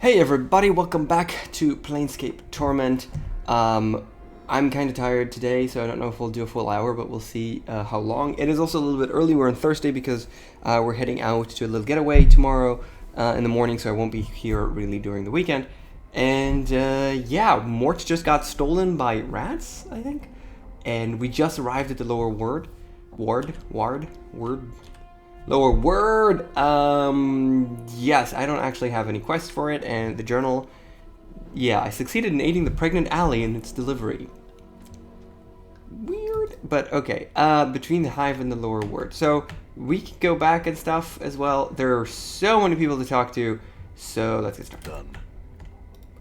Hey everybody, welcome back to Planescape Torment. I'm kind of tired today, so I don't know if we'll do a full hour, but we'll see how long. It is also a little bit early. We're on Thursday because we're heading out to a little getaway tomorrow in the morning, so I won't be here really during the weekend. And yeah, Morte just got stolen by rats, I think. And we just arrived at the lower ward. Lower word. Yes, I don't actually have any quests for it, and the journal. Yeah, I succeeded in aiding the pregnant alley in its delivery. Weird, but okay. Between the hive and the lower word, so we can go back and stuff as well. There are so many people to talk to, so let's get started. Done.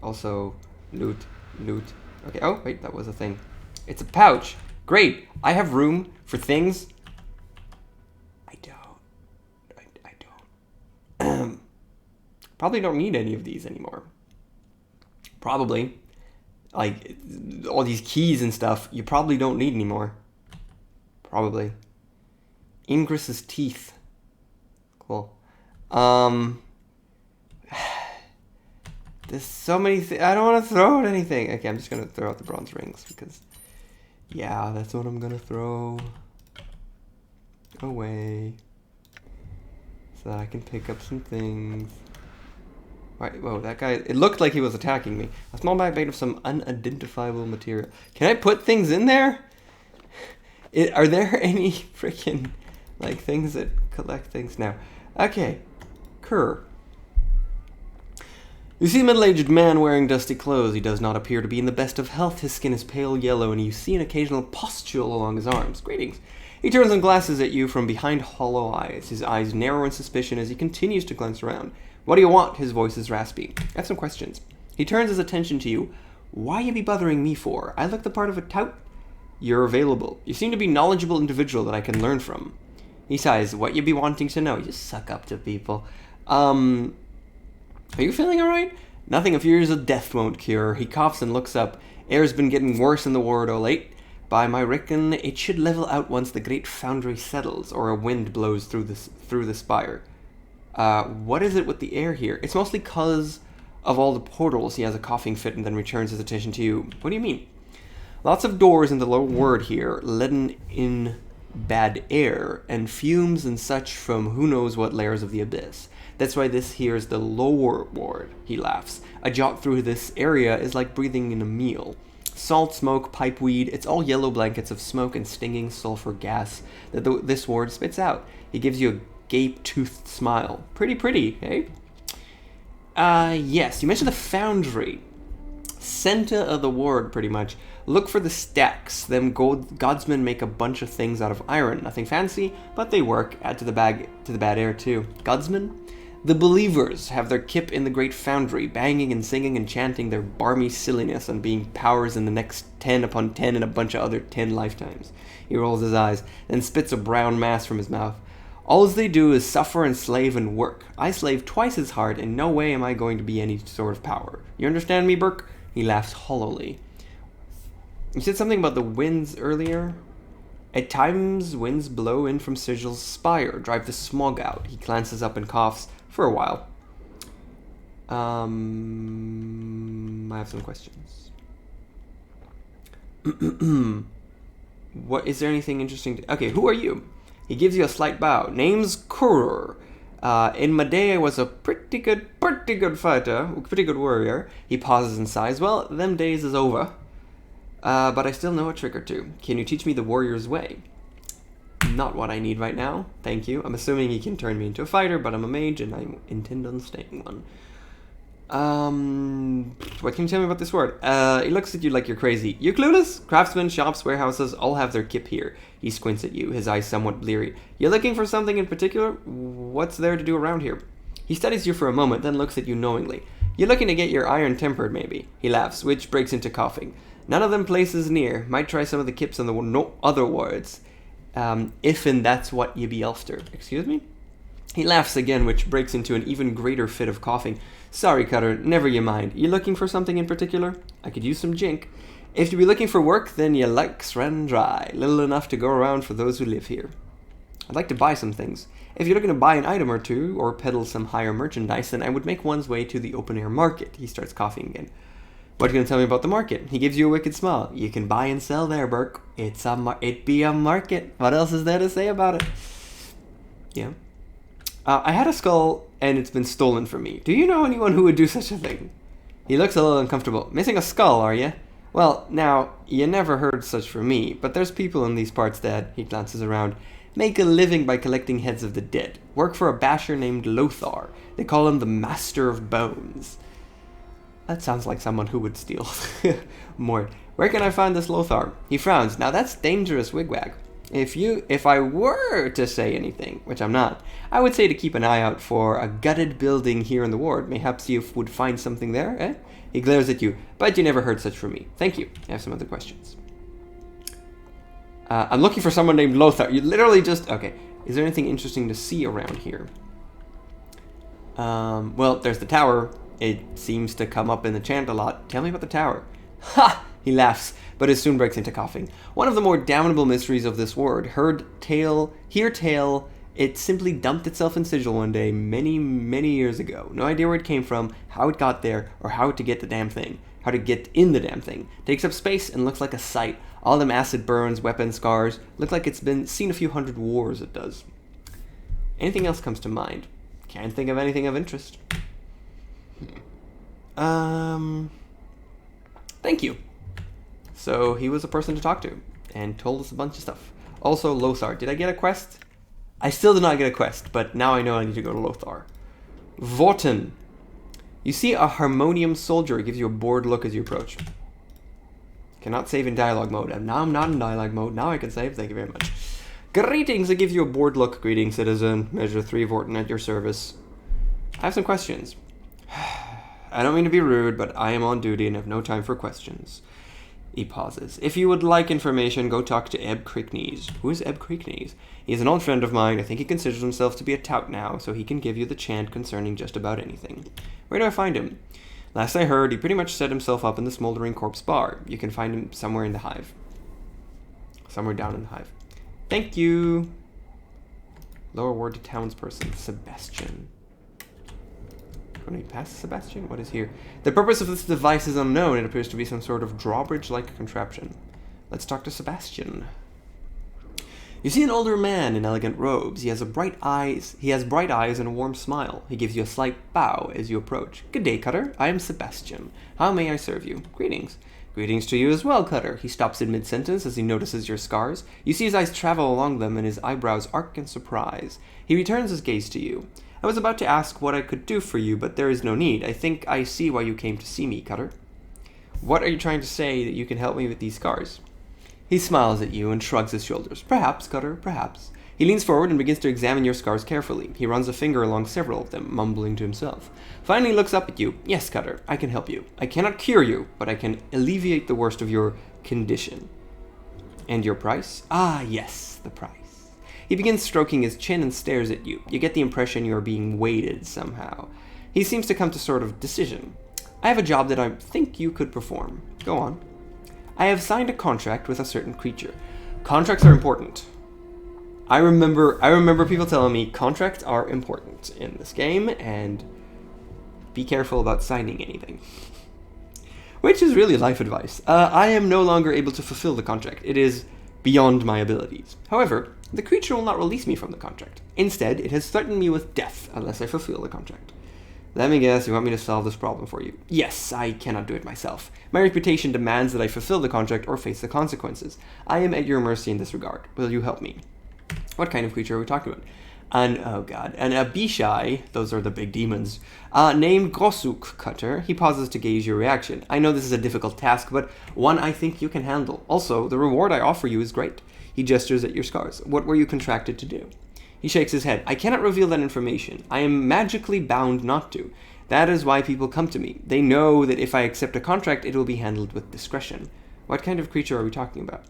Also, loot. Okay. Oh wait, that was a thing. It's a pouch. Great. I have room for things. Probably don't need any of these anymore. Probably. Like, all these keys and stuff, you probably don't need anymore. Probably. Ingress's teeth. Cool. There's so many things. I don't want to throw out anything. Okay, I'm just going to throw out the bronze rings because, yeah, that's what I'm going to throw away. So that I can pick up some things. Right, whoa, that guy, it looked like he was attacking me. A small bag made of some unidentifiable material. Can I put things in there? Are there any freaking, like, things that collect things now? Okay, Kerr. You see a middle-aged man wearing dusty clothes. He does not appear to be in the best of health. His skin is pale yellow, and you see an occasional pustule along his arms. Greetings. He turns and glances at you from behind hollow eyes. His eyes narrow in suspicion as he continues to glance around. What do you want? His voice is raspy. I have some questions. He turns his attention to you. Why you be bothering me for? I look the part of a tout. You're available. You seem to be a knowledgeable individual that I can learn from. He sighs. What you be wanting to know? You just suck up to people. Are you feeling alright? Nothing a few years of death won't cure. He coughs and looks up. Air's been getting worse in the ward o' late. By my reckon, it should level out once the great foundry settles, or a wind blows through the spire. What is it with the air here? It's mostly cause of all the portals. He has a coughing fit and then returns his attention to you. What do you mean? Lots of doors in the lower ward here, letting in bad air, and fumes and such from who knows what layers of the abyss. That's why this here is the lower ward, he laughs. A jaunt through this area is like breathing in a meal. Salt, smoke, pipeweed, it's all yellow blankets of smoke and stinging sulfur gas that this ward spits out. He gives you a gape-toothed smile. Pretty, eh? Yes, you mentioned the foundry. Center of the ward, pretty much. Look for the stacks. Them godsmen make a bunch of things out of iron. Nothing fancy, but they work. Add to the bad air, too. Godsmen? The believers have their kip in the great foundry, banging and singing and chanting their barmy silliness on being powers in the next 10 upon 10 and a bunch of other 10 lifetimes. He rolls his eyes, then spits a brown mass from his mouth. All they do is suffer and slave and work. I slave twice as hard, and no way am I going to be any sort of power. You understand me, Burke? He laughs hollowly. You said something about the winds earlier? At times, winds blow in from Sigil's spire, drive the smog out. He glances up and coughs for a while. I have some questions. What is there anything interesting? Okay, who are you? He gives you a slight bow. Name's Kurur. In my day, I was a pretty good fighter, pretty good warrior. He pauses and sighs. Well, them days is over. But I still know a trick or two. Can you teach me the warrior's way? Not what I need right now. Thank you. I'm assuming he can turn me into a fighter, but I'm a mage and I intend on staying one. What can you tell me about this word? He looks at you like you're crazy. You clueless? Craftsmen, shops, warehouses, all have their kip here. He squints at you, his eyes somewhat bleary. You looking for something in particular? What's there to do around here? He studies you for a moment, then looks at you knowingly. You looking to get your iron tempered, maybe? He laughs, which breaks into coughing. None of them places near. Might try some of the kips on the no other wards. If and that's what ye be after. Excuse me? He laughs again, which breaks into an even greater fit of coughing. Sorry, Cutter, never you mind. You looking for something in particular? I could use some jink. If you be looking for work, then your likes run dry. Little enough to go around for those who live here. I'd like to buy some things. If you're looking to buy an item or two, or peddle some higher merchandise, then I would make one's way to the open-air market. He starts coughing again. What are you going to tell me about the market? He gives you a wicked smile. You can buy and sell there, Burke. It be a market. What else is there to say about it? Yeah. I had a skull, and it's been stolen from me. Do you know anyone who would do such a thing? He looks a little uncomfortable. Missing a skull, are you? Well, now, you never heard such from me, but there's people in these parts that, he glances around, make a living by collecting heads of the dead. Work for a basher named Lothar. They call him the Master of Bones. That sounds like someone who would steal. Morte. Where can I find this Lothar? He frowns. Now that's dangerous, wigwag. If I were to say anything, which I'm not, I would say to keep an eye out for a gutted building here in the ward. Mayhaps you would find something there, eh? He glares at you, but you never heard such from me. Thank you. I have some other questions. I'm looking for someone named Lothar. You literally just... Okay. Is there anything interesting to see around here? Well, there's the tower. It seems to come up in the chant a lot. Tell me about the tower. Ha! He laughs, but it soon breaks into coughing. One of the more damnable mysteries of this word. Hear tale, it simply dumped itself in Sigil one day many, many years ago. No idea where it came from, how it got there, or how to get the damn thing. How to get in the damn thing. Takes up space and looks like a sight. All them acid burns, weapon scars. Look like it's been seen a few hundred wars, it does. Anything else comes to mind? Can't think of anything of interest. Thank you. So he was a person to talk to, and told us a bunch of stuff. Also, Lothar. Did I get a quest? I still did not get a quest, but now I know I need to go to Lothar. Vorten. You see a harmonium soldier. It gives you a bored look as you approach. Cannot save in dialogue mode. And now I'm not in dialogue mode. Now I can save. Thank you very much. Greetings. It gives you a bored look. Greetings, citizen. Measure 3 Vorten at your service. I have some questions. I don't mean to be rude, but I am on duty and have no time for questions. He pauses. If you would like information, go talk to Ebb Creeknees. Who is Ebb Creeknees? He is an old friend of mine. I think he considers himself to be a tout now, so he can give you the chant concerning just about anything. Where do I find him? Last I heard, he pretty much set himself up in the Smoldering Corpse Bar. You can find him somewhere in the hive. Somewhere down in the hive. Thank you. Lower ward to townsperson. Sebastian. When we pass Sebastian? What is here? The purpose of this device is unknown. It appears to be some sort of drawbridge-like contraption. Let's talk to Sebastian. You see an older man in elegant robes. He has bright eyes and a warm smile. He gives you a slight bow as you approach. Good day, Cutter. I am Sebastian. How may I serve you? Greetings. Greetings to you as well, Cutter. He stops in mid-sentence as he notices your scars. You see his eyes travel along them and his eyebrows arc in surprise. He returns his gaze to you. I was about to ask what I could do for you, but there is no need. I think I see why you came to see me, Cutter. What are you trying to say that you can help me with these scars? He smiles at you and shrugs his shoulders. Perhaps, Cutter, perhaps. He leans forward and begins to examine your scars carefully. He runs a finger along several of them, mumbling to himself. Finally he looks up at you. Yes, Cutter, I can help you. I cannot cure you, but I can alleviate the worst of your condition. And your price? Ah, yes, the price. He begins stroking his chin and stares at you. You get the impression you are being weighted somehow. He seems to come to sort of decision. I have a job that I think you could perform. Go on. I have signed a contract with a certain creature. Contracts are important. I remember people telling me contracts are important in this game, and be careful about signing anything. Which is really life advice. I am no longer able to fulfill the contract. It is beyond my abilities. However, the creature will not release me from the contract. Instead, it has threatened me with death unless I fulfill the contract. Let me guess, you want me to solve this problem for you? Yes, I cannot do it myself. My reputation demands that I fulfill the contract or face the consequences. I am at your mercy in this regard. Will you help me? What kind of creature are we talking about? An Abishai, those are the big demons, named Gosuk, Cutter. He pauses to gauge your reaction. I know this is a difficult task, but one I think you can handle. Also, the reward I offer you is great. He gestures at your scars. What were you contracted to do? He shakes his head. I cannot reveal that information. I am magically bound not to. That is why people come to me. They know that if I accept a contract, it will be handled with discretion. What kind of creature are we talking about?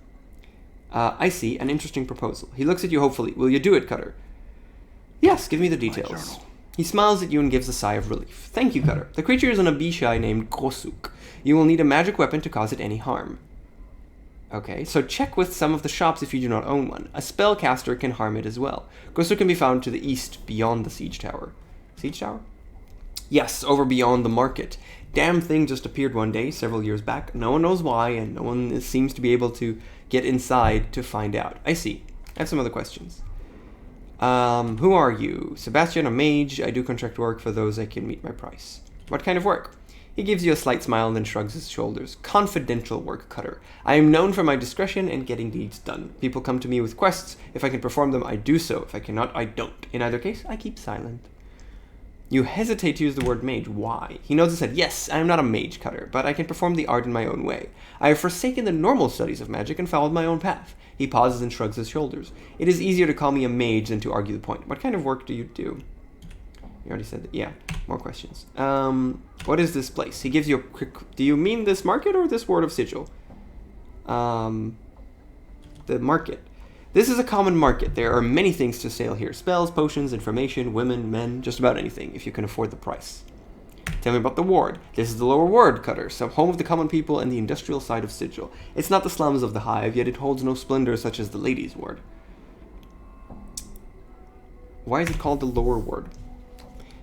I see. An interesting proposal. He looks at you hopefully. Will you do it, Cutter? Yes, give me the details. He smiles at you and gives a sigh of relief. Thank you, Cutter. The creature is an Abishai named Gosuk. You will need a magic weapon to cause it any harm. Okay, so check with some of the shops if you do not own one. A spellcaster can harm it as well. Ghoster can be found to the east beyond the siege tower. Siege tower? Yes, over beyond the market. Damn thing just appeared one day, several years back. No one knows why, and no one seems to be able to get inside to find out. I see. I have some other questions. Who are you? Sebastian, a mage. I do contract work for those I can meet my price. What kind of work? He gives you a slight smile and then shrugs his shoulders. Confidential work, Cutter. I am known for my discretion and getting deeds done. People come to me with quests. If I can perform them, I do so. If I cannot, I don't. In either case, I keep silent. You hesitate to use the word mage. Why? He nods his head. Yes, I am not a mage, Cutter, but I can perform the art in my own way. I have forsaken the normal studies of magic and followed my own path. He pauses and shrugs his shoulders. It is easier to call me a mage than to argue the point. What kind of work do you do? You already said that. Yeah, more questions. What is this place? He gives you a quick... Do you mean this market or this word of sigil? The market. This is a common market. There are many things to sell here. Spells, potions, information, women, men, just about anything, if you can afford the price. Tell me about the ward. This is the lower ward, Cutter, some home of the common people and the industrial side of Sigil. It's not the slums of the hive, yet it holds no splendor such as the ladies' ward. Why is it called the lower ward?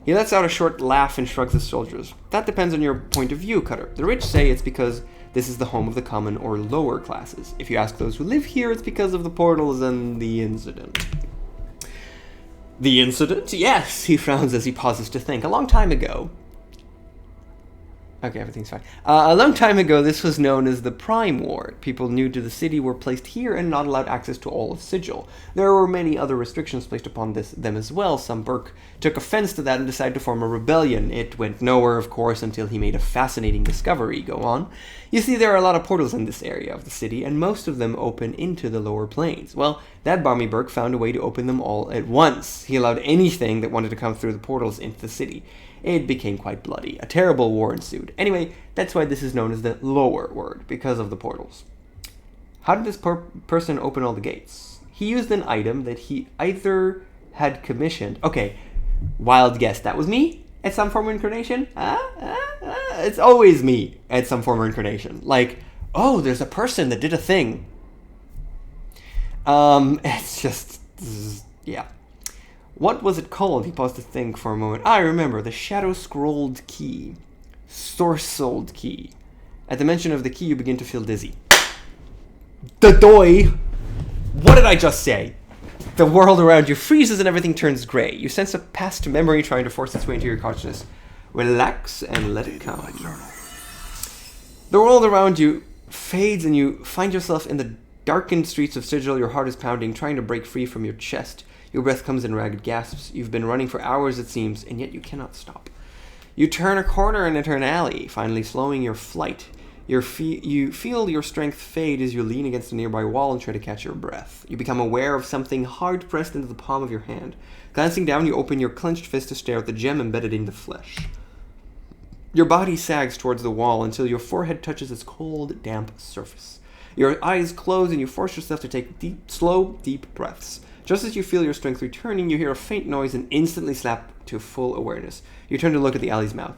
He lets out a short laugh and shrugs his shoulders. That depends on your point of view, Cutter. The rich say it's because this is the home of the common or lower classes. If you ask those who live here, it's because of the portals and the incident. The incident? Yes, he frowns as he pauses to think. A long time ago... Okay, everything's fine. A long time ago, this was known as the Prime Ward. People new to the city were placed here and not allowed access to all of Sigil. There were many other restrictions placed upon them as well. Some Burke took offense to that and decided to form a rebellion. It went nowhere, of course, until he made a fascinating discovery. Go on. You see, there are a lot of portals in this area of the city, and most of them open into the lower planes. Well, that balmy Burke found a way to open them all at once. He allowed anything that wanted to come through the portals into the city. It became quite bloody. A terrible war ensued. Anyway, that's why this is known as the lower ward, because of the portals. How did this person open all the gates? He used an item that he either had commissioned... Okay, wild guess. That was me at some form of incarnation? It's always me at some form of incarnation. Like, oh, there's a person that did a thing. It's just... yeah. What was it called? He paused to think for a moment. I remember, the shadow-scrolled key. Sorcelled key. At the mention of the key, you begin to feel dizzy. Doy! What did I just say? The world around you freezes and everything turns gray. You sense a past memory trying to force its way into your consciousness. Relax and let it come. The world around you fades and you find yourself in the darkened streets of Sigil. Your heart is pounding, trying to break free from your chest. Your breath comes in ragged gasps. You've been running for hours, it seems, and yet you cannot stop. You turn a corner and enter an alley, finally slowing your flight. You feel your strength fade as you lean against a nearby wall and try to catch your breath. You become aware of something hard pressed into the palm of your hand. Glancing down, you open your clenched fist to stare at the gem embedded in the flesh. Your body sags towards the wall until your forehead touches its cold, damp surface. Your eyes close and you force yourself to take slow, deep breaths. Just as you feel your strength returning, you hear a faint noise and instantly snap to full awareness. You turn to look at the alley's mouth.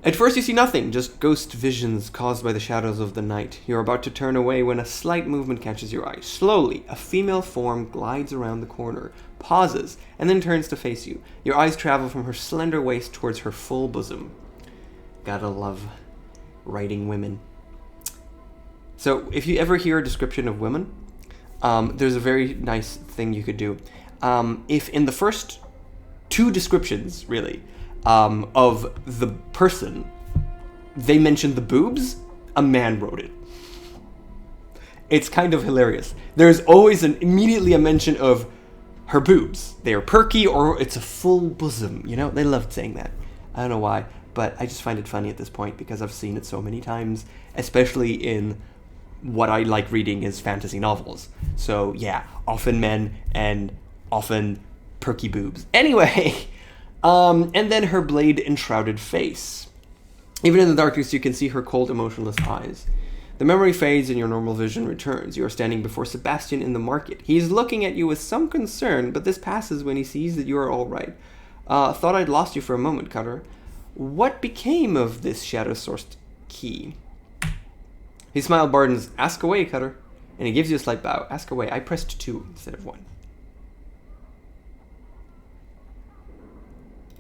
At first you see nothing, just ghost visions caused by the shadows of the night. You're about to turn away when a slight movement catches your eye. Slowly, a female form glides around the corner, pauses, and then turns to face you. Your eyes travel from her slender waist towards her full bosom. Gotta love writing women. So, if you ever hear a description of women, there's a very nice thing you could do. If in the first two descriptions, really, of the person, they mentioned the boobs, a man wrote it. It's kind of hilarious. There's always immediately a mention of her boobs. They are perky or it's a full bosom, you know? They loved saying that. I don't know why, but I just find it funny at this point because I've seen it so many times, especially in what I like reading is fantasy novels. So yeah, often men and often perky boobs. Anyway, and then her blade enshrouded face. Even in the darkness, you can see her cold, emotionless eyes. The memory fades and your normal vision returns. You are standing before Sebastian in the market. He is looking at you with some concern, but this passes when he sees that you are all right. Thought I'd lost you for a moment, Cutter. What became of this shadow-sourced key? He smiled Barden's, "Ask away, Cutter." And he gives you a slight bow. Ask away. I pressed 2 instead of 1.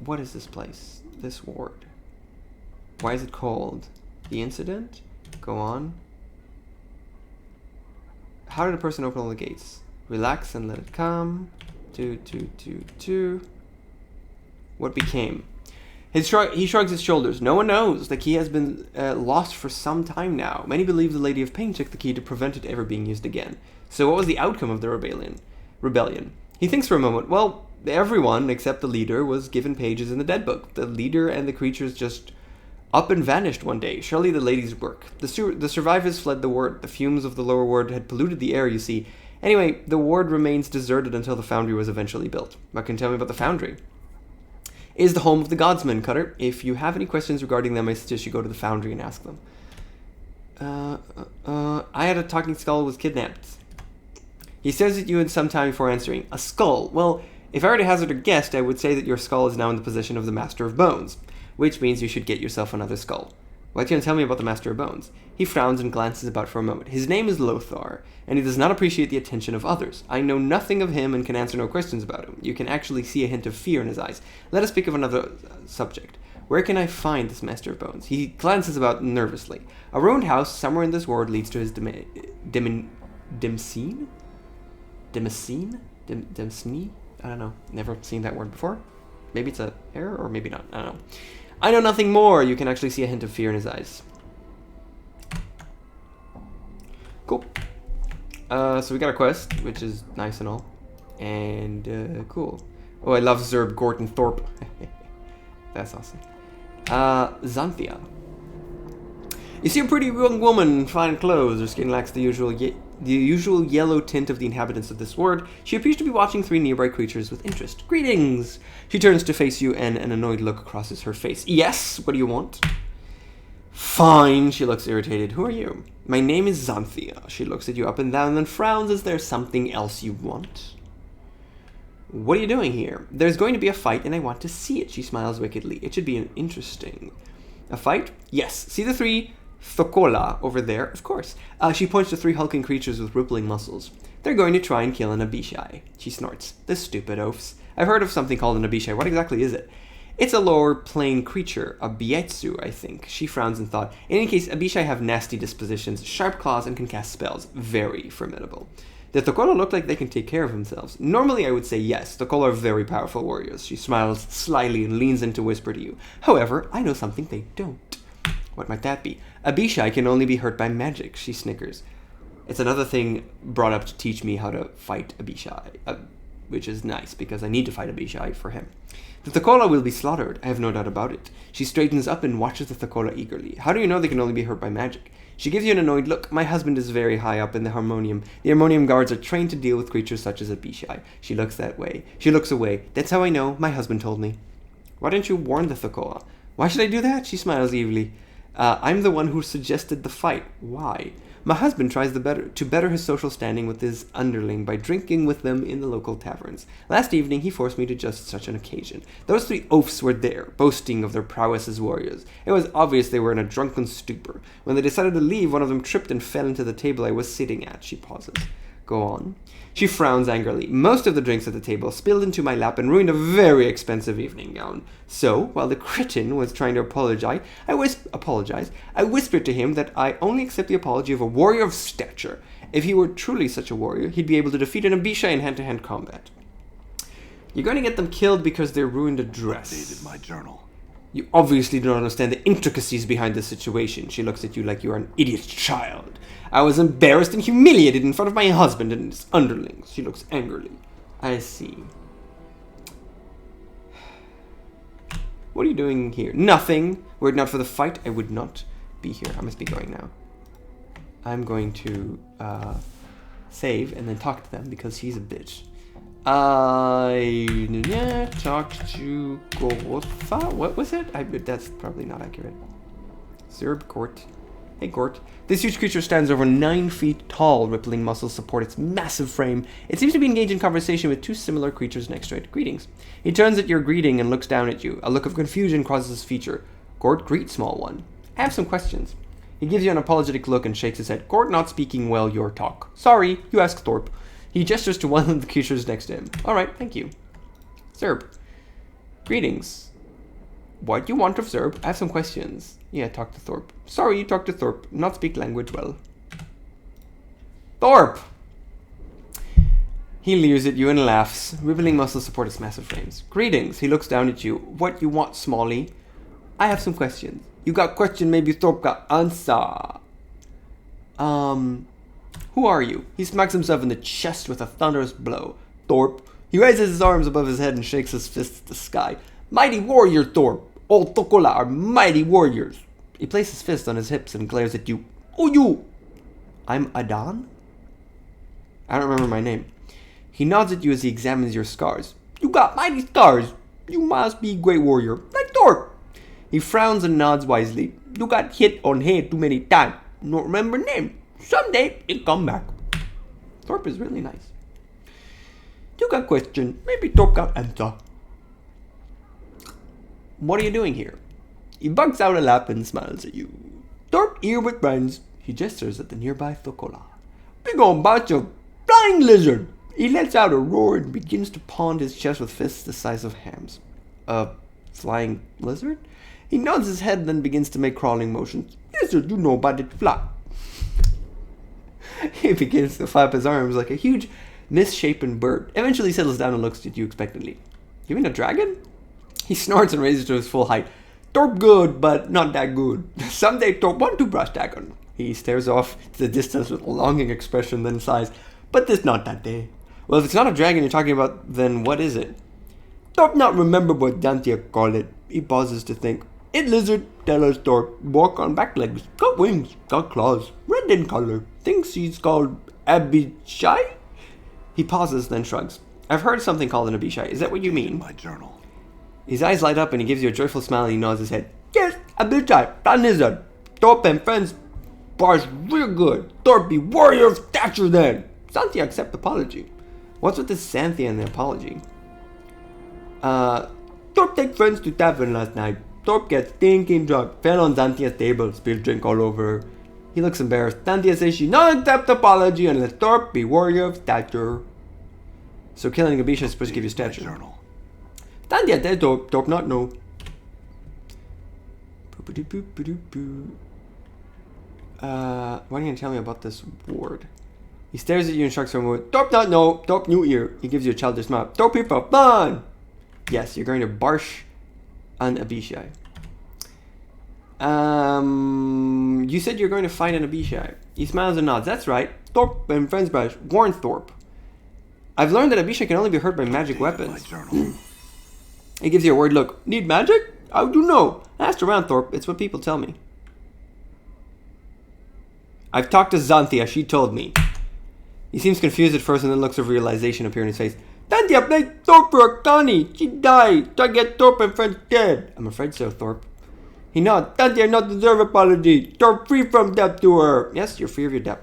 What is this place? This ward? Why is it called? The incident? Go on. How did a person open all the gates? Relax and let it come. 2, 2, 2, 2. What became? He shrugs his shoulders. No one knows. The key has been lost for some time now. Many believe the Lady of Pain took the key to prevent it ever being used again. So what was the outcome of the rebellion? He thinks for a moment. Well, everyone except the leader was given pages in the dead book. The leader and the creatures just up and vanished one day. Surely the lady's work. The survivors fled the ward. The fumes of the lower ward had polluted the air, you see. Anyway, the ward remains deserted until the foundry was eventually built. What can you tell me about the foundry? Is the home of the Godsmen, Cutter. If you have any questions regarding them, I suggest you go to the foundry and ask them. I had a talking skull was kidnapped. He stares at you in some time before answering. A skull? Well, if I were to hazard a guess, I would say that your skull is now in the possession of the Master of Bones, which means you should get yourself another skull. What can you tell me about the Master of Bones? He frowns and glances about for a moment. His name is Lothar, and he does not appreciate the attention of others. I know nothing of him and can answer no questions about him. You can actually see a hint of fear in his eyes. Let us speak of another subject. Where can I find this Master of Bones? He glances about nervously. A ruined house somewhere in this world leads to his Demesne? I don't know. Never seen that word before. Maybe it's an error, or maybe not. I don't know. I know nothing more. You can actually see a hint of fear in his eyes. Cool. So we got a quest, which is nice and all. And, cool. Oh, I love Zerb Gorton Thorpe. That's awesome. Xanthia. You see a pretty young woman in fine clothes. Her skin lacks the usual yellow tint of the inhabitants of this world. She appears to be watching 3 nearby creatures with interest. Greetings! She turns to face you and an annoyed look crosses her face. Yes? What do you want? Fine, she looks irritated. Who are you? My name is Xanthia. She looks at you up and down and then frowns. Is there something else you want? What are you doing here? There's going to be a fight and I want to see it. She smiles wickedly. It should be interesting. A fight? Yes. See the 3 Thokola over there? Of course. She points to 3 hulking creatures with rippling muscles. They're going to try and kill an Abishai. She snorts. The stupid oafs. I've heard of something called an Abishai. What exactly is it? It's a lower plane creature, a Bietsu, I think. She frowns in thought. In any case, Abishai have nasty dispositions, sharp claws, and can cast spells. Very formidable. The Thokola look like they can take care of themselves. Normally, I would say yes. Thokola are very powerful warriors. She smiles slyly and leans in to whisper to you. However, I know something they don't. What might that be? Abishai can only be hurt by magic. She snickers. It's another thing brought up to teach me how to fight Abishai, which is nice because I need to fight Abishai for him. The Thokola will be slaughtered, I have no doubt about it. She straightens up and watches the Thokola eagerly. How do you know they can only be hurt by magic? She gives you an annoyed look. My husband is very high up in the Harmonium. The Harmonium guards are trained to deal with creatures such as Abishai. She looks that way. She looks away. That's how I know. My husband told me. Why didn't you warn the Thokola? Why should I do that? She smiles evilly. I'm the one who suggested the fight. Why? My husband tries to better his social standing with his underling by drinking with them in the local taverns. Last evening, he forced me to just such an occasion. Those 3 oafs were there, boasting of their prowess as warriors. It was obvious they were in a drunken stupor. When they decided to leave, one of them tripped and fell into the table I was sitting at. She pauses. Go on. She frowns angrily. Most of the drinks at the table spilled into my lap and ruined a very expensive evening gown. So, while the cretin was trying to apologize, I whispered to him that I only accept the apology of a warrior of stature. If he were truly such a warrior, he'd be able to defeat an Abishai in hand-to-hand combat. You're going to get them killed because they ruined a dress. Updated my journal. You obviously do not understand the intricacies behind the situation. She looks at you like you are an idiot child. I was embarrassed and humiliated in front of my husband and his underlings. She looks angrily. I see. What are you doing here? Nothing. Were it not for the fight, I would not be here. I must be going now. I'm going to save and then talk to them because he's a bitch. I talked to Golotha. What was it? That's probably not accurate. Zerb Gort. Hey Gort. This huge creature stands over 9 feet tall. Rippling muscles support its massive frame. It seems to be engaged in conversation with 2 similar creatures next to it. Greetings. He turns at your greeting and looks down at you. A look of confusion crosses his feature. Gort, greet, small one. I have some questions. He gives you an apologetic look and shakes his head. Court not speaking well your talk. Sorry, you ask Thorpe. He gestures to one of the creatures next to him. Alright, thank you. Zerb. Greetings. What do you want of Zerb? I have some questions. Yeah, talk to Thorpe. Sorry, you talk to Thorpe. Not speak language well. Thorpe! He leers at you and laughs. Rippling muscles support his massive frames. Greetings. He looks down at you. What you want, Smalley? I have some questions. You got question, maybe Thorpe got answer. Who are you? He smacks himself in the chest with a thunderous blow. Thorpe. He raises his arms above his head and shakes his fists at the sky. Mighty warrior, Thorpe. All Tokola are mighty warriors. He places his fist on his hips and glares at you. Oh, you! I'm Adan? I don't remember my name. He nods at you as he examines your scars. You got mighty scars. You must be a great warrior, like Thorpe. He frowns and nods wisely. You got hit on head too many times. Don't remember name. Someday it'll come back. Thorpe is really nice. You got question. Maybe Thorpe got answer. What are you doing here? He bugs out a laugh and smiles at you. Thorpe here with friends. He gestures at the nearby Thokola. Big old bunch of flying lizard. He lets out a roar and begins to pound his chest with fists the size of hams. A flying lizard? He nods his head and then begins to make crawling motions. Lizard, you know about it fly. He begins to flap his arms like a huge misshapen bird. Eventually settles down and looks at you expectantly. You mean a dragon? He snorts and raises to his full height. Thorpe good, but not that good. Someday Thorpe want to brush dragon. He stares off to the distance with a longing expression, then sighs. But this not that day. Well, if it's not a dragon you're talking about, then what is it? Thorpe not remember what Dante called it. He pauses to think. It lizard, tell us Thorpe. Walk on back legs. Got wings. Got claws. Red in color. Thinks he's called Abishai? He pauses, then shrugs. I've heard something called an Abishai. Is that what you mean? My journal. His eyes light up and he gives you a joyful smile and he nods his head. Yes, Abishai. That lizard. Thorpe and friends bars real good. Thorpe be warrior of stature then. Xanthia accept apology. What's with this Xanthia and the apology? Thorpe take friends to tavern last night. Thorpe gets stinking drunk. Fell on Xanthia's table. Spilled drink all over her. He looks embarrassed. Xanthia says she not accept apology unless Thorpe be warrior of stature. So killing a Abishai is supposed to give you stature. Journal. Xanthia dead Thorpe. Thorpe not know. What are you going to tell me about this ward? He stares at you and shrugs for a moment. Thorpe not know. Thorpe new ear. He gives you a childish smile. Thorpe here for fun. Yes, you're going to barsh an Abishai. You said you're going to find an Abishai. He smiles and nods. That's right. Thorpe and friends brush. Warn Thorpe. I've learned that Abishai can only be hurt by magic weapons. He gives you a worried look. Need magic? How do you know? I asked around, Thorpe. It's what people tell me. I've talked to Xanthia. She told me. He seems confused at first and then looks of realization appear in his face. Xanthia played Thorpe for a Connie. She died. Try to get Thorpe and friends dead. I'm afraid so, Thorpe. He nods. Xanthia not deserve apology. Thorpe free from debt to her. Yes, you're free of your debt.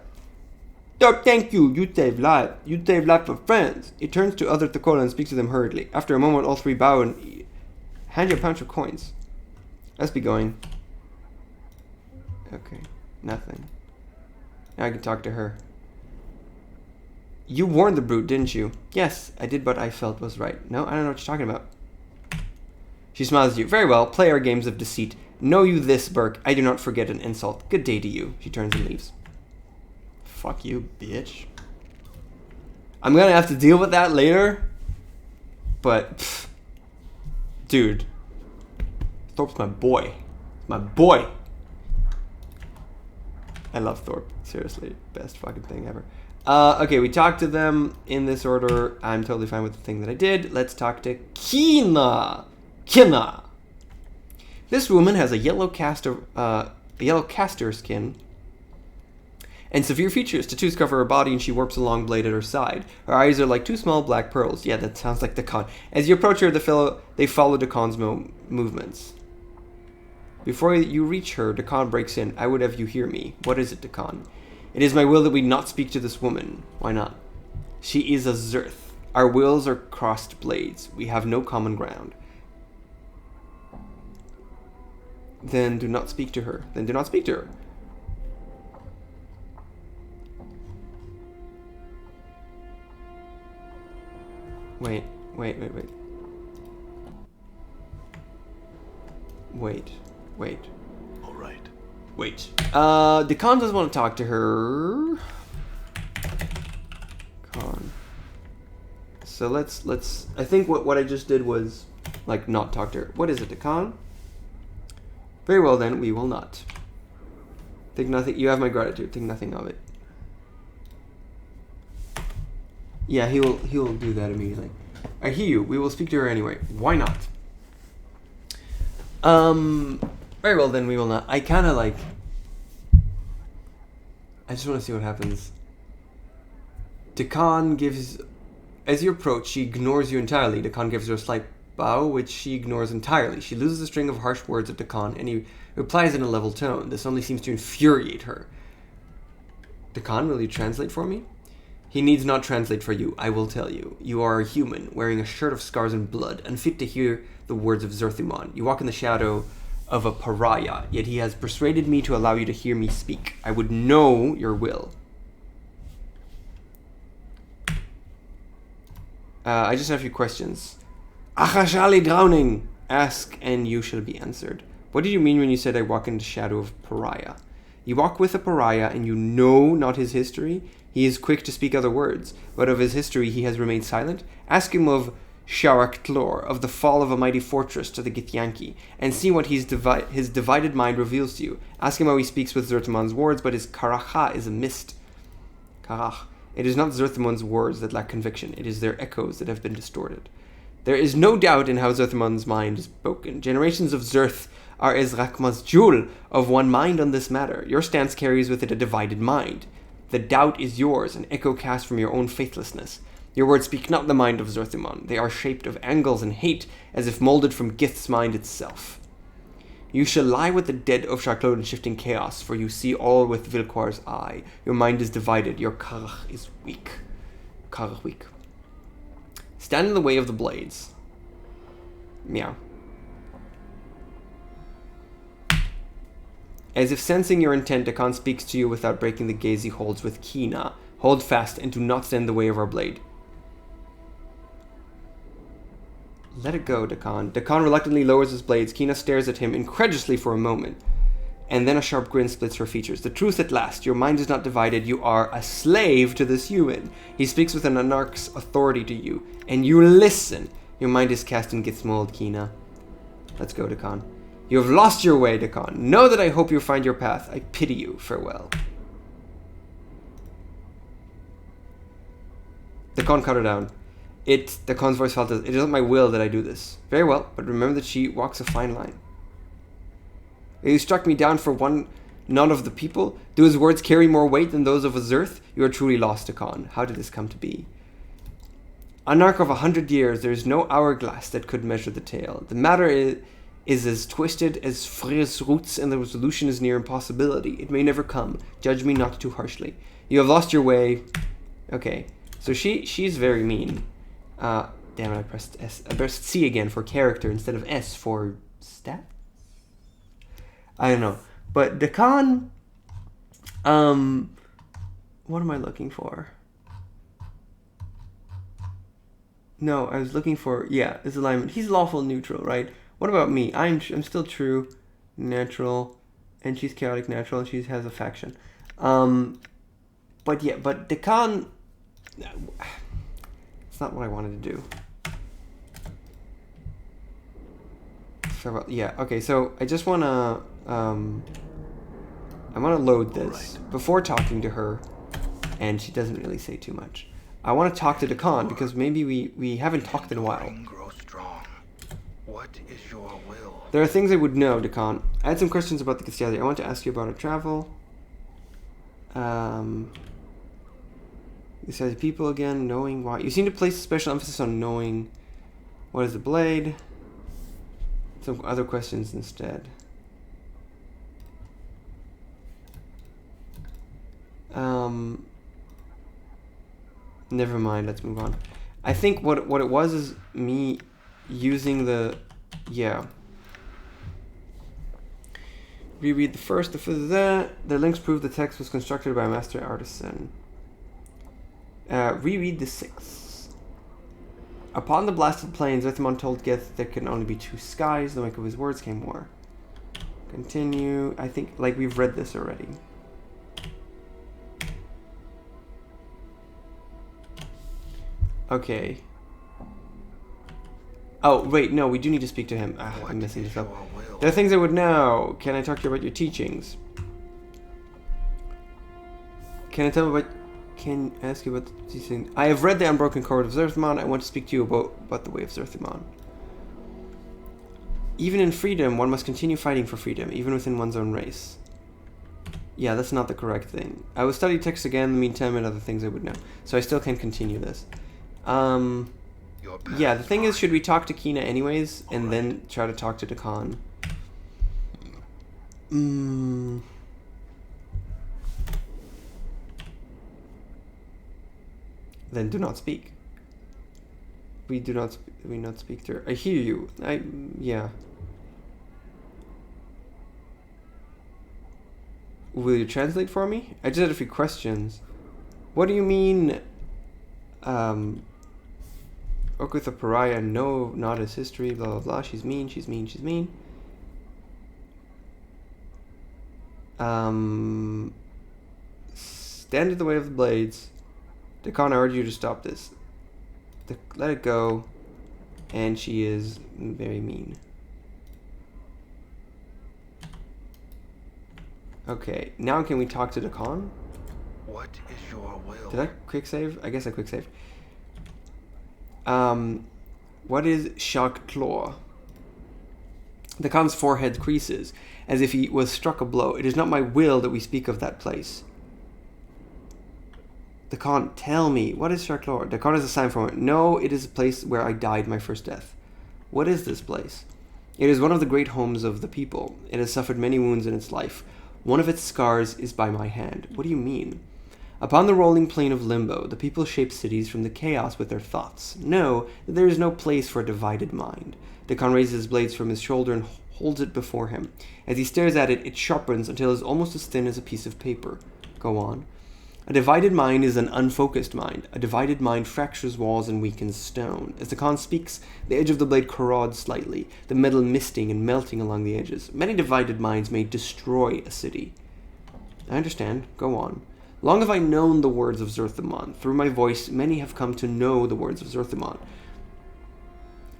Thorpe, thank you. You saved life. You saved life for friends. He turns to other Takola and speaks to them hurriedly. After a moment, all three bow and hand you a bunch of coins. Let's be going. Okay, nothing. Now I can talk to her. You warned the brute, didn't you? Yes, I did what I felt was right. No, I don't know what you're talking about. She smiles at you. Very well, play our games of deceit. Know you this, Burke. I do not forget an insult. Good day to you. She turns and leaves. Fuck you, bitch. I'm gonna have to deal with that later. But, pff, dude. Thorpe's my boy. My boy. I love Thorpe. Seriously. Best fucking thing ever. Okay, we talked to them in this order. I'm totally fine with the thing that I did. Let's talk to Kina. Kina. This woman has a yellow caster skin and severe features. Tattoos cover her body and she warps a long blade at her side. Her eyes are like two small black pearls. Yeah, that sounds like Dakan. As you approach her, they follow Dakan's movements. Before you reach her, Dakan breaks in. I would have you hear me. What is it, Dakan? It is my will that we not speak to this woman. Why not? She is a Zerth. Our wills are crossed blades. We have no common ground. Then do not speak to her. Then do not speak to her. Wait. Wait. All right. Wait. The Khan doesn't want to talk to her. Khan. So let's. I think what I just did was, like, not talk to her. What is it, the Khan? Very well then, we will not. Think nothing. You have my gratitude. Think nothing of it. Yeah, he will do that immediately. I hear you. We will speak to her anyway. Why not? Very well then, we will not. I kind of like. I just want to see what happens. Dakan gives, as you approach, she ignores you entirely. Dakan gives her a slight bow, which she ignores entirely. She loses a string of harsh words at Dakan, and he replies in a level tone. This only seems to infuriate her. Dakan, will you translate for me? He needs not translate for you, I will tell you. You are a human, wearing a shirt of scars and blood, unfit to hear the words of Zerthimon. You walk in the shadow of a pariah, yet he has persuaded me to allow you to hear me speak. I would know your will. I just have a few questions. Achashali drowning! Ask, and you shall be answered. What did you mean when you said I walk in the shadow of pariah? You walk with a pariah, and you know not his history? He is quick to speak other words, but of his history he has remained silent. Ask him of Sharak Tlor, of the fall of a mighty fortress to the Githyanki, and see what his divided mind reveals to you. Ask him how he speaks with Zertimon's words, but his karacha is a mist. Karach. It is not Zertimon's words that lack conviction, it is their echoes that have been distorted. There is no doubt in how Zertimon's mind is spoken. Generations of Zerth are as Rakma's jewel, of one mind on this matter. Your stance carries with it a divided mind. The doubt is yours, an echo cast from your own faithlessness. Your words speak not the mind of Zerthimon. They are shaped of angles and hate, as if molded from Gith's mind itself. You shall lie with the dead of Sharklod in shifting chaos, for you see all with Vilquar's eye. Your mind is divided, your karach is weak. Karach weak. Stand in the way of the blades. Meow. As if sensing your intent, Dakan speaks to you without breaking the gaze he holds with Kina. Hold fast and do not stand in the way of our blade. Let it go, Dakan. Dakan reluctantly lowers his blades. Kina stares at him incredulously for a moment, and then a sharp grin splits her features. The truth at last. Your mind is not divided. You are a slave to this human. He speaks with an anarch's authority to you, and you listen. Your mind is cast in Gith's mold, Kina. Let's go, Dakan. You have lost your way, Dakan. Know that I hope you find your path. I pity you. Farewell. Dakan cut her down. Dakan's voice felt as, it is not my will that I do this. Very well, but remember that she walks a fine line. You struck me down for one, none of the people. Do his words carry more weight than those of a Zerth? You are truly lost, Dakan. How did this come to be? Anarch of 100 years, there is no hourglass that could measure the tale. The matter is as twisted as Freyr's roots, and the resolution is near impossibility. It may never come. Judge me not too harshly. You have lost your way. Okay, so she's very mean. Damn it, I pressed S. I pressed C again for character instead of S for stat? I don't know. But Dakan, what am I looking for? No, I was looking for, yeah, his alignment. He's lawful neutral, right? What about me? I'm still true, natural, and she's chaotic natural, and she has a faction. But yeah, but Dakan, it's not what I wanted to do. Yeah, okay, so I just want to, I want to load this before talking to her, and she doesn't really say too much. I want to talk to Dakan, because maybe we haven't talked in a while. What is your will? There are things I would know, Dakan. I had some questions about the Castelli. I want to ask you about our travel. Besides people again, knowing why. You seem to place special emphasis on knowing what is the blade. Some other questions instead. Never mind, let's move on. I think what it was is me using the, yeah. Reread the first, the fifth, the links prove the text was constructed by a master artisan. Reread the sixth. Upon the blasted plains, Zerthimon told Gith there can only be two skies. The wake of his words came war. Continue. I think, like, we've read this already. Okay. Oh, wait, no, we do need to speak to him. I'm messing this up. There are things I would know. Can I talk to you about your teachings? Can I tell you about... Can I ask you about the teaching? I have read the Unbroken Code of Zerthimon. I want to speak to you about the way of Zerthimon. Even in freedom, one must continue fighting for freedom, even within one's own race. Yeah, that's not the correct thing. I will study text again in the meantime and other things I would know. So I still can continue this. Yeah, the thing is, should we talk to Kina anyways, and then try to talk to Dakan? Then do not speak. We not speak to her. I hear you. Yeah. Will you translate for me? I just had a few questions. What do you mean, work with a pariah, no, not his history, blah, blah, blah. She's mean, she's mean, she's mean. Stand in the way of the blades. Dakan, I urge you to stop this. Let it go. And she is very mean. Okay, now can we talk to Dakan? What is your will? Did I quick save? I guess I quick saved. What is Shark Claw? Dakan's forehead creases, as if he was struck a blow. It is not my will that we speak of that place. Dakan, tell me, what is Shark Claw? Dakan is a sign for it. No, it is a place where I died my first death. What is this place? It is one of the great homes of the people. It has suffered many wounds in its life. One of its scars is by my hand. What do you mean? Upon the rolling plain of limbo, the people shape cities from the chaos with their thoughts. Know that there is no place for a divided mind. Dakan raises his blades from his shoulder and holds it before him. As he stares at it, it sharpens until it is almost as thin as a piece of paper. Go on. A divided mind is an unfocused mind. A divided mind fractures walls and weakens stone. As Dakan speaks, the edge of the blade corrodes slightly, the metal misting and melting along the edges. Many divided minds may destroy a city. I understand. Go on. Long have I known the words of Zerthimon. Through my voice, many have come to know the words of Zerthimon.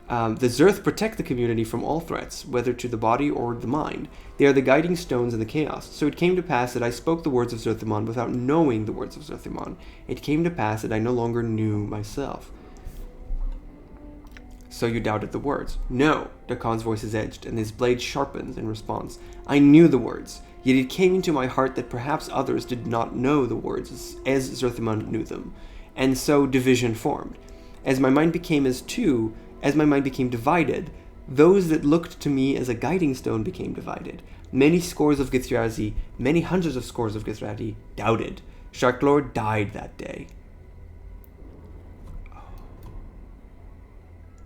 The Zerth protect the community from all threats, whether to the body or the mind. They are the guiding stones in the chaos. So it came to pass that I spoke the words of Zerthimon without knowing the words of Zerthimon. It came to pass that I no longer knew myself. So you doubted the words? No. Dakan's voice is edged, and his blade sharpens in response. I knew the words, yet it came into my heart that perhaps others did not know the words as Zerthimon knew them, and so division formed. As my mind became divided, those that looked to me as a guiding stone became divided. Many scores of Githrazi, many hundreds of scores of Githrazi, doubted. Sharklord died that day.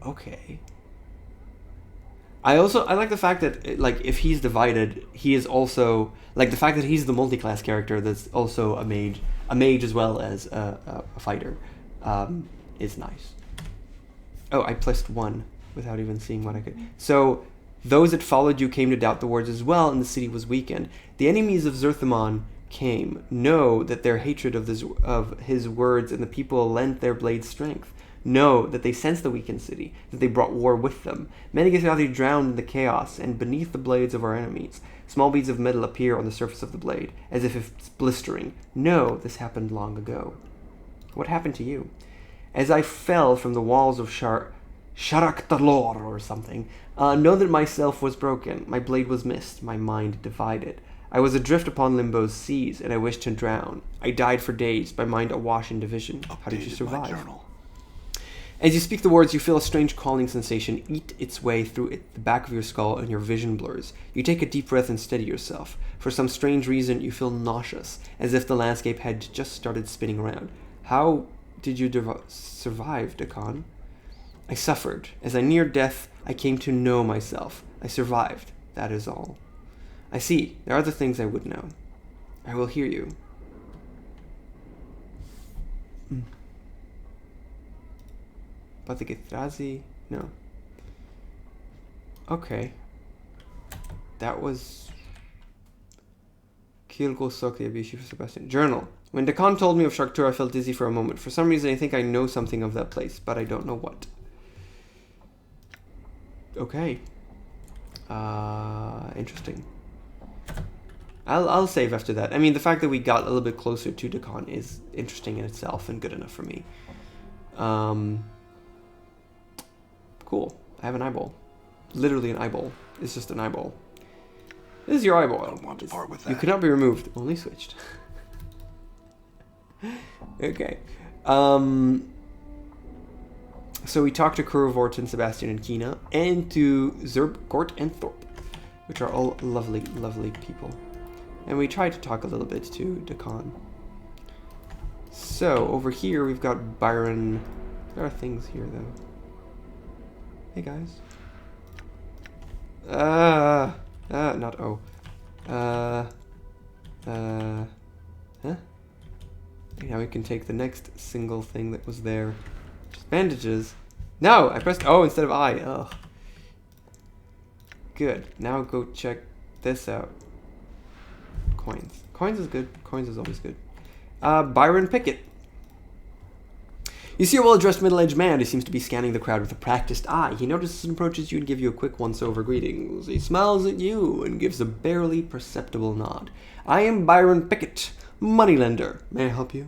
Okay. I like the fact that, like, if he's divided, he is also, like, the fact that he's the multi-class character that's also a mage as well as a fighter, is nice. Oh, I placed one without even seeing what I could. So, those that followed you came to doubt the words as well, and the city was weakened. The enemies of Zerthimon came. Know that their hatred of his words and the people lent their blades strength. Know that they sensed the weakened city, that they brought war with them. Many Githrazi drowned in the chaos, and beneath the blades of our enemies, small beads of metal appear on the surface of the blade, as if it's blistering. Know this happened long ago. What happened to you? As I fell from the walls of Sharak-Talor or something, know that myself was broken, my blade was missed, my mind divided. I was adrift upon Limbo's seas, and I wished to drown. I died for days, my mind awash in division. How did you survive? As you speak the words, you feel a strange crawling sensation eat its way through the back of your skull, and your vision blurs. You take a deep breath and steady yourself. For some strange reason, you feel nauseous, as if the landscape had just started spinning around. How did you survive, Dakan? I suffered. As I neared death, I came to know myself. I survived. That is all. I see. There are other things I would know. I will hear you. Bathigithrazi? No. Okay. That was... Kilgo Sokya Bishi for Sebastian. Journal. When Dakan told me of Sharktur, I felt dizzy for a moment. For some reason, I think I know something of that place, but I don't know what. Okay. Interesting. I'll save after that. I mean, the fact that we got a little bit closer to Dakan is interesting in itself and good enough for me. Cool. I have an eyeball. Literally an eyeball. It's just an eyeball. This is your eyeball. I don't want to part with that. You cannot be removed. Only switched. Okay. So we talked to Kuro, Vorten, Sebastian, and Kina, and to Zerb, Gort, and Thorpe, which are all lovely, lovely people. And we tried to talk a little bit to Dakan. So over here we've got Byron. There are things here though. Hey guys. Not O. Huh? Now we can take the next single thing that was there. Just bandages. No! I pressed O instead of I. Ugh. Good. Now go check this out. Coins. Coins is good. Coins is always good. Byron Pickett. You see a well-dressed middle-aged man who seems to be scanning the crowd with a practiced eye. He notices and approaches you and gives you a quick once-over greetings. He smiles at you and gives a barely perceptible nod. I am Byron Pickett, moneylender. May I help you?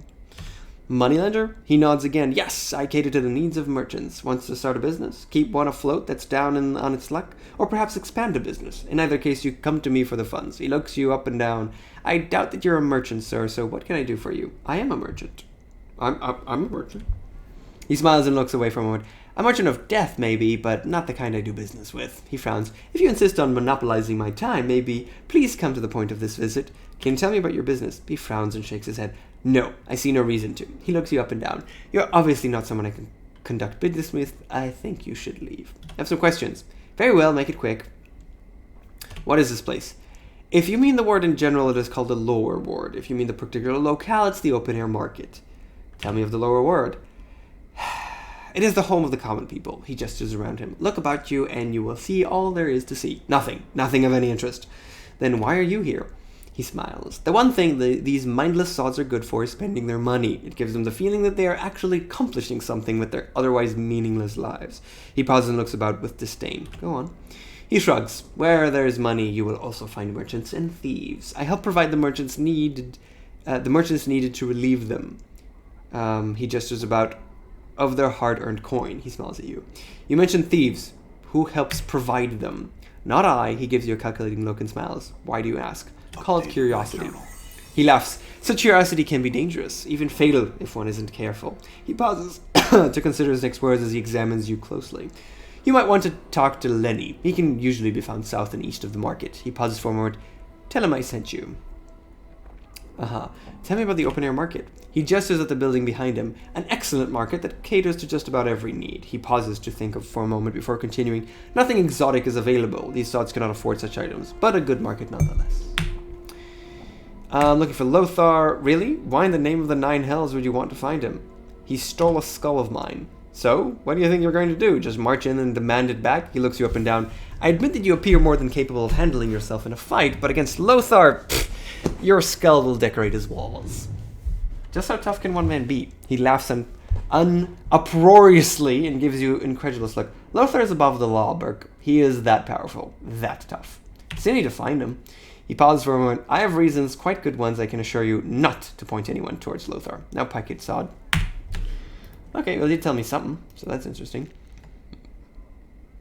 Moneylender? He nods again. Yes, I cater to the needs of merchants. Wants to start a business? Keep one afloat that's down on its luck? Or perhaps expand a business? In either case, you come to me for the funds. He looks you up and down. I doubt that you're a merchant, sir, so what can I do for you? I am a merchant. I'm a merchant. He smiles and looks away for a moment. A merchant of death, maybe, but not the kind I do business with. He frowns. If you insist on monopolizing my time, maybe, please come to the point of this visit. Can you tell me about your business? He frowns and shakes his head. No, I see no reason to. He looks you up and down. You're obviously not someone I can conduct business with. I think you should leave. I have some questions. Very well, make it quick. What is this place? If you mean the ward in general, it is called the lower ward. If you mean the particular locale, it's the open-air market. Tell me of the lower ward. It is the home of the common people. He gestures around him. Look about you, and you will see all there is to see. Nothing. Nothing of any interest. Then why are you here? He smiles. The one thing these mindless sods are good for is spending their money. It gives them the feeling that they are actually accomplishing something with their otherwise meaningless lives. He pauses and looks about with disdain. Go on. He shrugs. Where there is money, you will also find merchants and thieves. I help provide the merchants needed to relieve them. He gestures about of their hard-earned coin. He smiles at you. You mentioned thieves. Who helps provide them? Not I. He gives you a calculating look and smiles. Why do you ask? Call it curiosity. He laughs. Such curiosity can be dangerous, even fatal if one isn't careful. He pauses to consider his next words as he examines you closely. You might want to talk to Lenny. He can usually be found south and east of the market. He pauses for a moment. Tell him I sent you. Tell me about the open-air market. He gestures at the building behind him. An excellent market that caters to just about every need. He pauses to think for a moment before continuing. Nothing exotic is available. These sods cannot afford such items, but a good market nonetheless. Looking for Lothar. Really? Why in the name of the nine hells would you want to find him? He stole a skull of mine. So, what do you think you're going to do? Just march in and demand it back? He looks you up and down. I admit that you appear more than capable of handling yourself in a fight, but against Lothar, your skull will decorate his walls. Just how tough can one man be? He laughs uproariously and gives you an incredulous look. Lothar is above the law, Burke. He is that powerful, that tough. Still need to find him. He pauses for a moment. I have reasons, quite good ones, I can assure you, not to point anyone towards Lothar. Now pike it, sod. Okay, well, you tell me something, so that's interesting.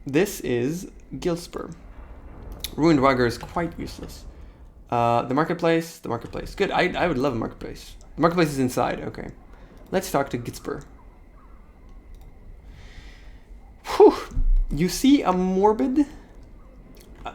This is Gilspur. Ruined Wagger is quite useless. The marketplace. Good, I would love a marketplace. The marketplace is inside, okay. Let's talk to Gilspur. Whew! You see a morbid...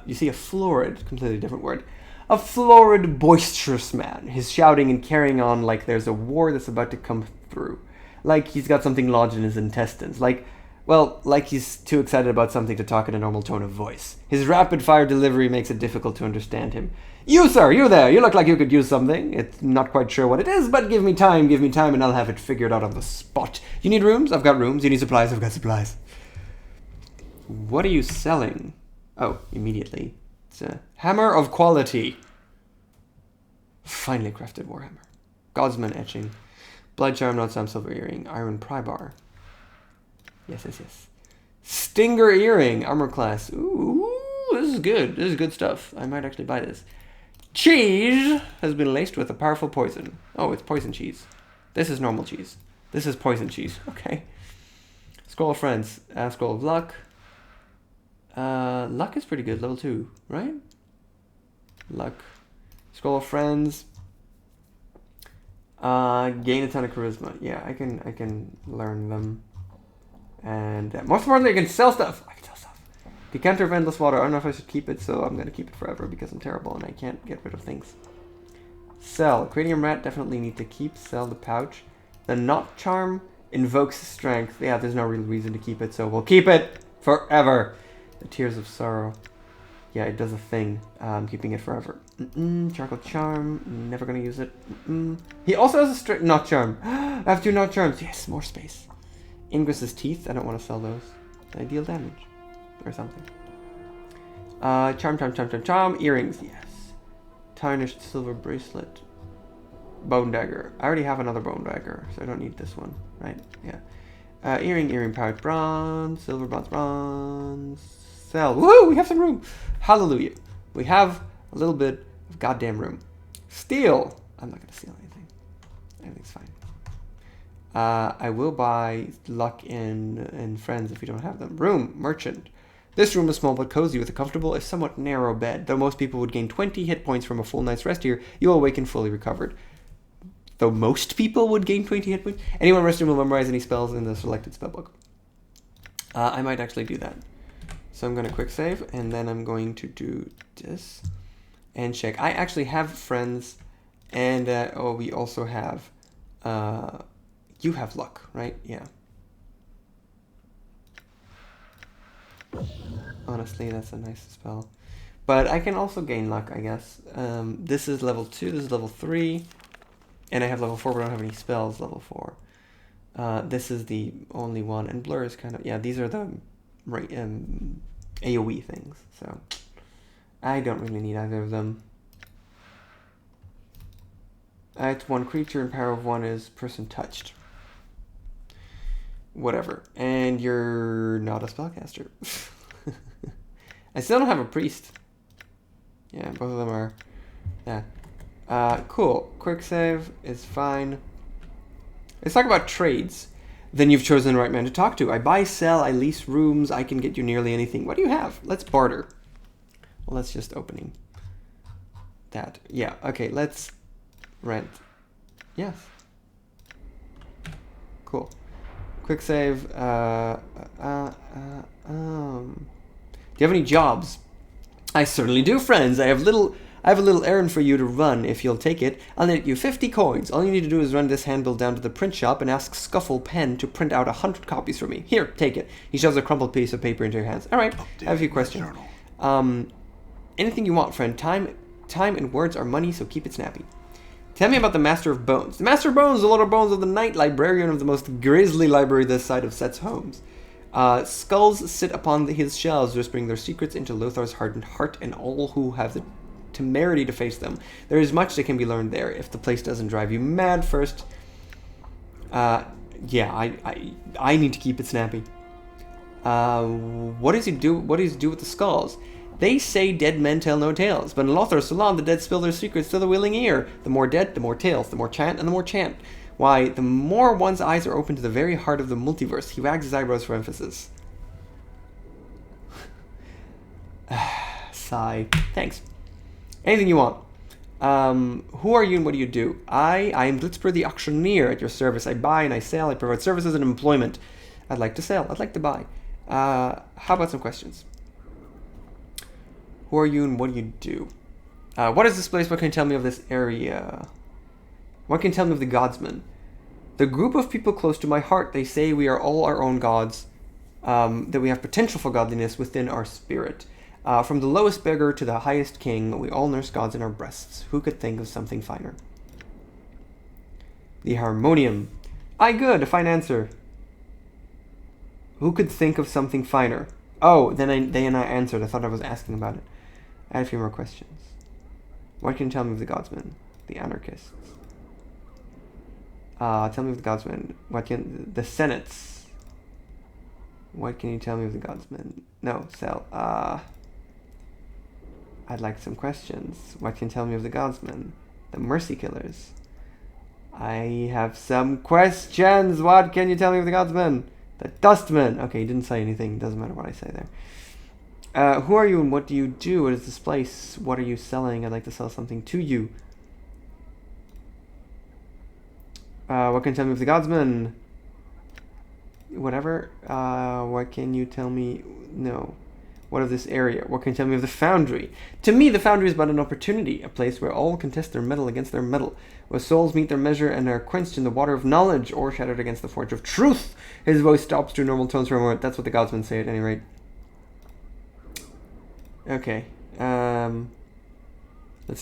you see a florid, completely different word. A florid, boisterous man. He's shouting and carrying on like there's a war that's about to come through. Like he's got something lodged in his intestines. Like Well, like he's too excited about something to talk in a normal tone of voice. His rapid-fire delivery makes it difficult to understand him. You, sir, you there, you look like you could use something. It's not quite sure what it is, but give me time, and I'll have it figured out on the spot. You need rooms? I've got rooms. You need supplies? I've got supplies. What are you selling? Oh, immediately. It's a hammer of quality. Finely crafted warhammer. Godsman etching. Blood charm, not some silver earring. Iron pry bar. Yes. Stinger earring. Armor class. Ooh, this is good. This is good stuff. I might actually buy this. Cheese has been laced with a powerful poison. Oh, it's poison cheese. This is normal cheese. This is poison cheese. Okay. Scroll of friends. Scroll of luck. Luck is pretty good. Level 2, right? Luck. Scroll of friends. Gain a ton of charisma. Yeah, I can learn them. And most importantly, I can sell stuff. Decanter of endless water. I don't know if I should keep it, so I'm going to keep it forever because I'm terrible and I can't get rid of things. Sell. Cranium rat, definitely need to keep. Sell the pouch. The knot charm invokes strength. Yeah, there's no real reason to keep it, so we'll keep it forever. The tears of sorrow. Yeah, it does a thing. I'm keeping it forever. Charcoal charm. Never going to use it. He also has a straight knot charm. I have 2 knot charms. Yes, more space. Ingris's teeth. I don't want to sell those. I deal damage. Or something. Charm. Earrings, yes. Tarnished silver bracelet. Bone dagger. I already have another bone dagger, so I don't need this one, right? Yeah. Earring pouch. Bronze. Silver, bronze. Sell. Woo! We have some room. Hallelujah. We have a little bit of goddamn room. Steal. I'm not going to steal anything. Everything's fine. I will buy luck and friends if you don't have them. Room. Merchant. This room is small but cozy with a comfortable, if somewhat narrow bed. Though most people would gain 20 hit points from a full night's rest here, you will awaken fully recovered. Though most people would gain 20 hit points? Anyone resting will memorize any spells in the selected spellbook. I might actually do that. So I'm going to quick save, and then I'm going to do this and check. I actually have friends, and we also have... you have luck, right? Yeah. Honestly, that's a nice spell. But I can also gain luck, I guess. This is level 2, this is level 3. And I have level 4, but I don't have any spells level 4. This is the only one. And Blur is kind of... Yeah, these are the AoE things. So I don't really need either of them. It's 1 creature, and power of 1 is person touched. Whatever. And you're not a spellcaster. I still don't have a priest. Yeah, both of them are... Yeah. Cool. Quick save is fine. Let's talk about trades. Then you've chosen the right man to talk to. I buy, sell, I lease rooms. I can get you nearly anything. What do you have? Let's barter. Well, that's just opening that. Yeah, okay, let's rent. Yes. Cool. Quick save. Do you have any jobs? I certainly do, friends. I have a little errand for you to run if you'll take it. I'll net you 50 coins. All you need to do is run this handbill down to the print shop and ask Scuffle Pen to print out 100 copies for me. Here, take it. He shoves a crumpled piece of paper into your hands. All right, I have a few questions. Anything you want, friend. Time and words are money, so keep it snappy. Tell me about the Master of Bones. The Master of Bones, the Lord of Bones of the Night, librarian of the most grisly library this side of Set's homes. Skulls sit upon his shelves, whispering their secrets into Lothar's hardened heart and all who have the temerity to face them. There is much that can be learned there, if the place doesn't drive you mad first. Yeah, I need to keep it snappy. What does he do with the skulls? They say dead men tell no tales, but in Lothar's salon the dead spill their secrets to the willing ear. The more dead, the more tales, the more chant, and the more chant. Why, the more one's eyes are open to the very heart of the multiverse. He wags his eyebrows for emphasis. Sigh. Thanks. Anything you want. Who are you and what do you do? I am Blitzper the auctioneer at your service. I buy and I sell. I provide services and employment. I'd like to sell. I'd like to buy. How about some questions? Who are you and what do you do? What is this place? What can you tell me of this area? What can you tell me of the godsman? The group of people close to my heart. They say we are all our own gods. that we have potential for godliness within our spirit. From the lowest beggar to the highest king, we all nurse gods in our breasts. Who could think of something finer? The harmonium. Aye, good, a fine answer. Who could think of something finer? Oh, then they and I answered. I thought I was asking about it. I had a few more questions. What can you tell me of the godsmen? The anarchists. Tell me of the godsmen. The senates. What can you tell me of the godsmen? No, sell. I'd like some questions. What can you tell me of the godsmen? The mercy killers. I have some questions. What can you tell me of the godsmen? The dustmen. Okay, he didn't say anything. Doesn't matter what I say there. Who are you and what do you do? What is this place? What are you selling? I'd like to sell something to you. What can you tell me of the godsmen? Whatever. What can you tell me? No. What of this area? What can you tell me of the foundry? To me, the foundry is but an opportunity, a place where all contest their metal against their metal, where souls meet their measure and are quenched in the water of knowledge, or shattered against the forge of truth. His voice stops to normal tones for a moment. That's what the godsmen say at any rate. Okay. Let's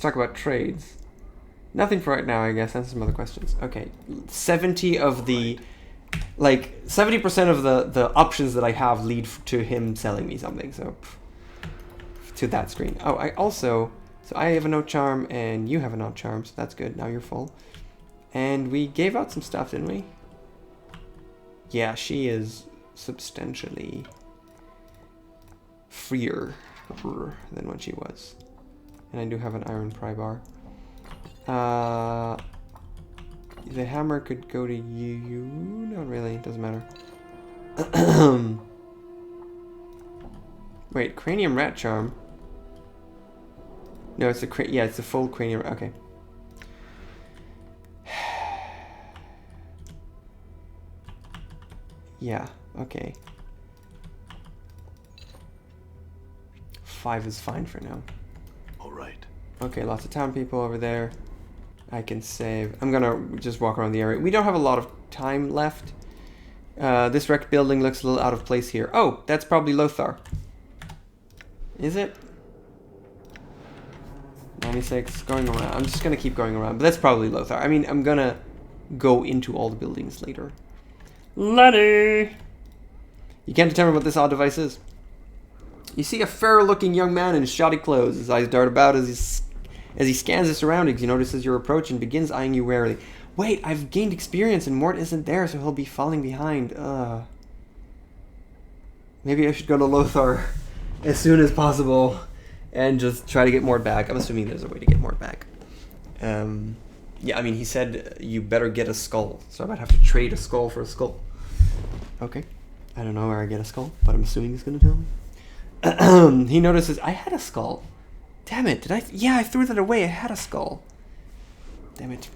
talk about trades. Nothing for right now, I guess. Answer some other questions. Okay. 70 of the... Like, 70% of the options that I have lead to him selling me something, so... To that screen. Oh, I also... So I have a note charm, and you have a note charm, so that's good. Now you're full. And we gave out some stuff, didn't we? Yeah, she is substantially freer than when she was. And I do have an iron pry bar. The hammer could go to you. Not really. It doesn't matter. Wait, cranium rat charm. No, it's it's the full cranium. Okay. Yeah. Okay. 5 is fine for now. All right. Okay, lots of town people over there. I can save. I'm gonna just walk around the area. We don't have a lot of time left. This wrecked building looks a little out of place here. Oh, that's probably Lothar. Is it? 96, going around. I'm just gonna keep going around, but that's probably Lothar. I mean, I'm gonna go into all the buildings later. Lenny! You can't determine what this odd device is. You see a fair-looking young man in shoddy clothes. His eyes dart about as he scans his surroundings. He notices your approach and begins eyeing you warily. Wait, I've gained experience and Morte isn't there, so he'll be falling behind. Maybe I should go to Lothar as soon as possible and just try to get Morte back. I'm assuming there's a way to get Morte back. Yeah, I mean, he said you better get a skull, so I might have to trade a skull for a skull. Okay. I don't know where I get a skull, but I'm assuming he's going to tell me. He notices I had a skull. Damn it, did I? Yeah, I threw that away. I had a skull. Damn it.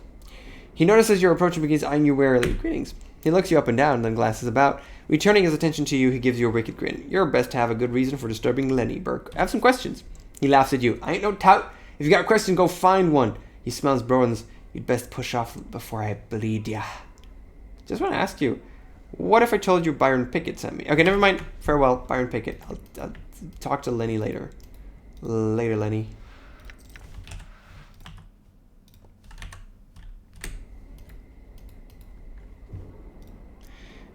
He notices your approach and begins eyeing you warily. Greetings. He looks you up and down, then glances about. Returning his attention to you, he gives you a wicked grin. You're best to have a good reason for disturbing Lenny, Burke. I have some questions. He laughs at you. I ain't no tout. If you got a question, go find one. He smells bronze. You'd best push off before I bleed ya. Just want to ask you, what if I told you Byron Pickett sent me? Okay, never mind. Farewell, Byron Pickett. I'll talk to Lenny later. Later, Lenny.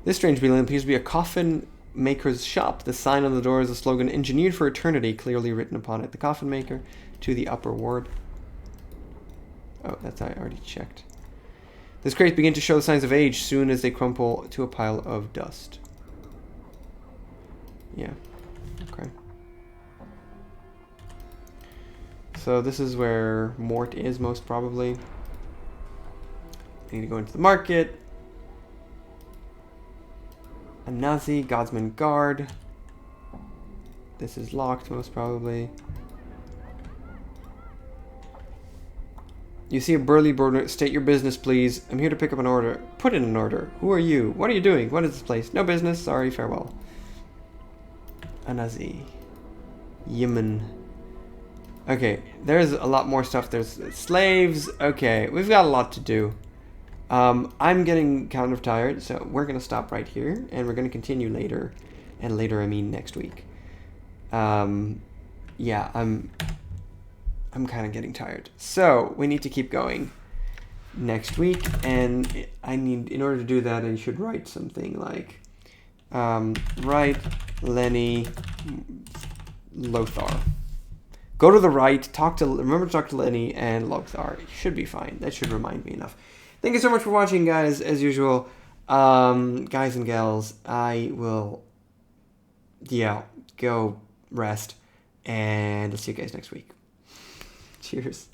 This strange building appears to be a coffin maker's shop. The sign on the door is a slogan, "Engineered for Eternity," clearly written upon it. The coffin maker to the upper ward. Oh, that's I already checked. This crates begin to show signs of age soon as they crumple to a pile of dust. Yeah. Okay. So this is where Morte is most probably. I need to go into the market. A Nazi, Godsman Guard. This is locked most probably. You see a burly border. State your business, please. I'm here to pick up an order. Put in an order. Who are you? What are you doing? What is this place? No business. Sorry. Farewell. A Nazi. Yemen. Okay. There's a lot more stuff. There's slaves. Okay. We've got a lot to do. I'm getting kind of tired, so we're going to stop right here, and we're going to continue later. and later I mean next week. Yeah, I'm kind of getting tired. So we need to keep going next week, and in order to do that, I should write something like, write Lenny Lothar. Go to the right, remember to talk to Lenny and Lothar. It should be fine. That should remind me enough. Thank you so much for watching, guys. As usual, guys and gals, I will, go rest, and I'll see you guys next week. Cheers.